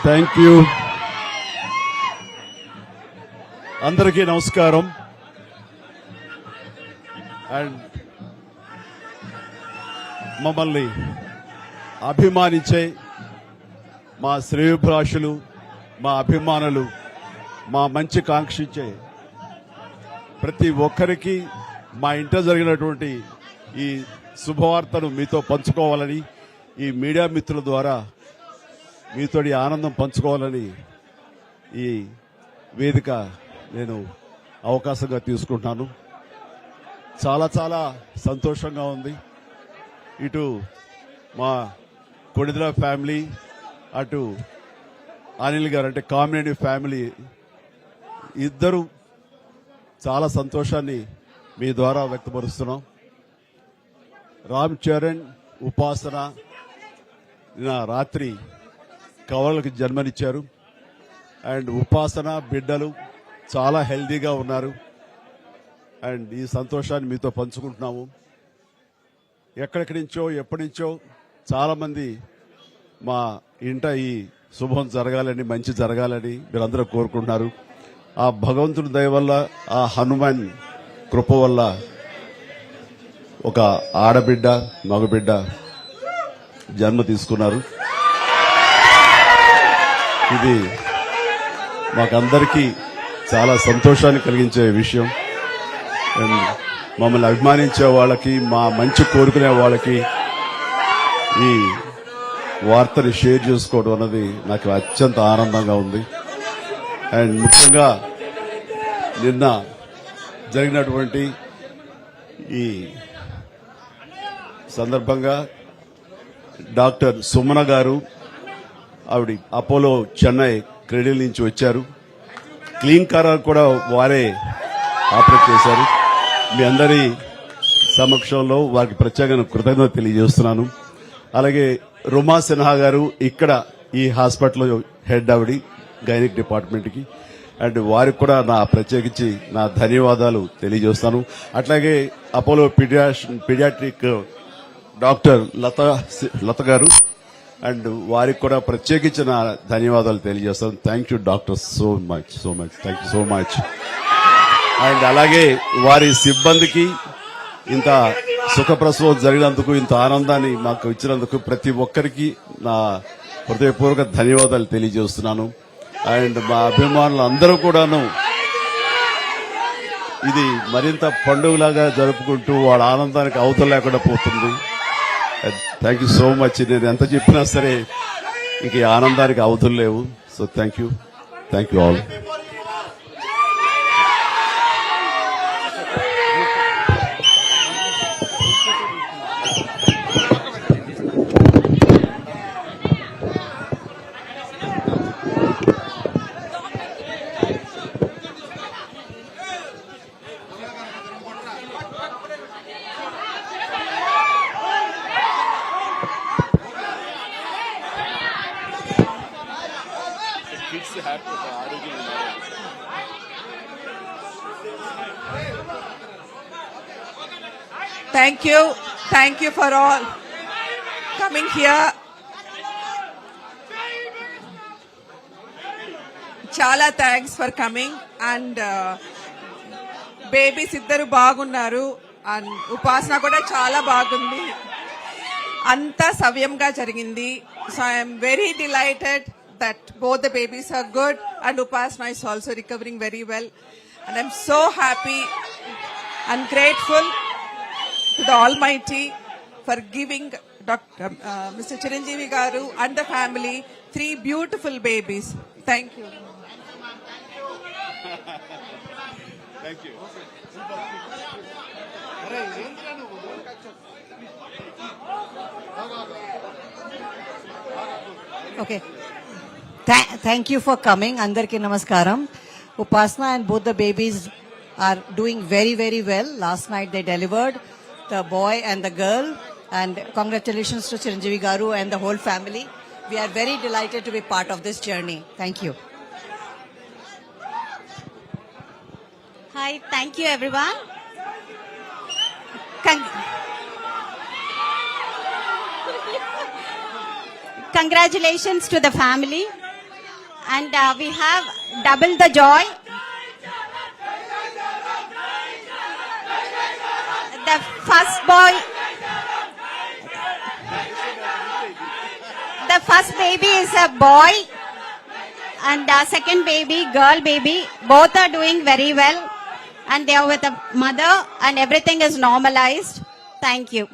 Thank you. అందరికీ నమస్కారం. And మమ్మల్ని అభిమానించే మా శ్రేయోభిలాషులు, మా అభిమానులు, మా మంచి కాంక్షించే ప్రతి ఒక్కరికి మా ఇంట జరిగినటువంటి ఈ శుభవార్తను మీతో పంచుకోవాలని, ఈ మీడియా మిత్రుల ద్వారా మీతోటి ఆనందం పంచుకోవాలని ఈ వేదిక నేను అవకాశంగా తీసుకుంటున్నాను. చాలా చాలా సంతోషంగా ఉంది. ఇటు మా కొడిదల ఫ్యామిలీ, అటు అనిల్ గారు అంటే కామినేని ఫ్యామిలీ ఇద్దరు చాలా సంతోషాన్ని మీ ద్వారా వ్యక్తపరుస్తున్నాం. రామ్ చరణ్, ఉపాసన నిన్న రాత్రి కవలలకు జన్మనిచ్చారు. అండ్ ఉపాసన బిడ్డలు చాలా హెల్దీగా ఉన్నారు. అండ్ ఈ సంతోషాన్ని మీతో పంచుకుంటున్నాము. ఎక్కడెక్కడి నుంచో ఎప్పటి నుంచో చాలా మంది మా ఇంట ఈ శుభం జరగాలని, మంచి జరగాలని మీరందరూ కోరుకుంటున్నారు. ఆ భగవంతుడి దయ వల్ల, ఆ హనుమాన్ కృప వల్ల ఒక ఆడబిడ్డ, మగబిడ్డ జన్మ తీసుకున్నారు. ఇది మాకందరికీ చాలా సంతోషాన్ని కలిగించే విషయం. మమ్మల్ని అభిమానించే వాళ్ళకి, మా మంచి కోరుకునే వాళ్ళకి ఈ వార్తని షేర్ చేసుకోవడం అన్నది నాకు అత్యంత ఆనందంగా ఉంది. అండ్ ముఖ్యంగా నిన్న జరిగినటువంటి ఈ సందర్భంగా డాక్టర్ సుమన గారు, ఆవిడ అపోలో చెన్నై క్రెడిల్ నుంచి వచ్చారు. క్లీన్ కార్ కూడా వారే ఆపరేట్ చేశారు. మీ అందరి సమక్షంలో వారికి ప్రత్యేకంగా కృతజ్ఞత తెలియజేస్తున్నాను. అలాగే రుమా సిన్హా గారు ఇక్కడ ఈ హాస్పిటల్ హెడ్, ఆవిడ గైనిక్ డిపార్ట్మెంట్ కి, అండ్ వారికి కూడా నా ప్రత్యేకించి నా ధన్యవాదాలు తెలియజేస్తాను. అట్లాగే అపోలో పీడియాట్రిక్ డాక్టర్ లత గారు, అండ్ వారికి కూడా ప్రత్యేకించిన ధన్యవాదాలు తెలియజేస్తాను. Thank you doctor, so much thank you so much. And అలాగే వారి సిబ్బందికి ఇంత సుఖప్రసవం జరిగినందుకు, ఇంత ఆనందాన్ని మాకు ఇచ్చినందుకు ప్రతి ఒక్కరికి నా హృదయపూర్వక ధన్యవాదాలు తెలియజేస్తున్నాను. అండ్ మా అభిమానులు అందరూ కూడాను ఇది మరింత పండుగలాగా జరుపుకుంటూ వాళ్ళ ఆనందానికి అవతల లేకుండా పోతుంది. Thank you so much. నేను ఎంత చెప్పినా సరే ఇంక ఈ ఆనందానికి అవతులు లేవు. So thank you all. Thank you for all coming here. Chala thanks for coming. And babies iddaru baagunnaru, and upasana kuda chala baagundi. Anta savyamga jarigindi. So I am very delighted that both the babies are good, and Upasana is also recovering very well. And I'm so happy and grateful to the Almighty for giving Mr. Chiranjeevi Garu and the family 3 beautiful babies. Thank you. Thank you. Okay. Thank you for coming. Andarki namaskaram. Upasana and both the babies are doing very, very well. Last night they delivered the boy and the girl. And congratulations to Chiranjeevi Garu and the whole family. We are very delighted to be part of this journey. Thank you. Hi, thank you everyone. Congratulations to the family. And we have double the joy. The first boy, the first baby is a boy, and the second baby, girl baby, both are doing very well, and they are with a mother, and everything is normalized. Thank you.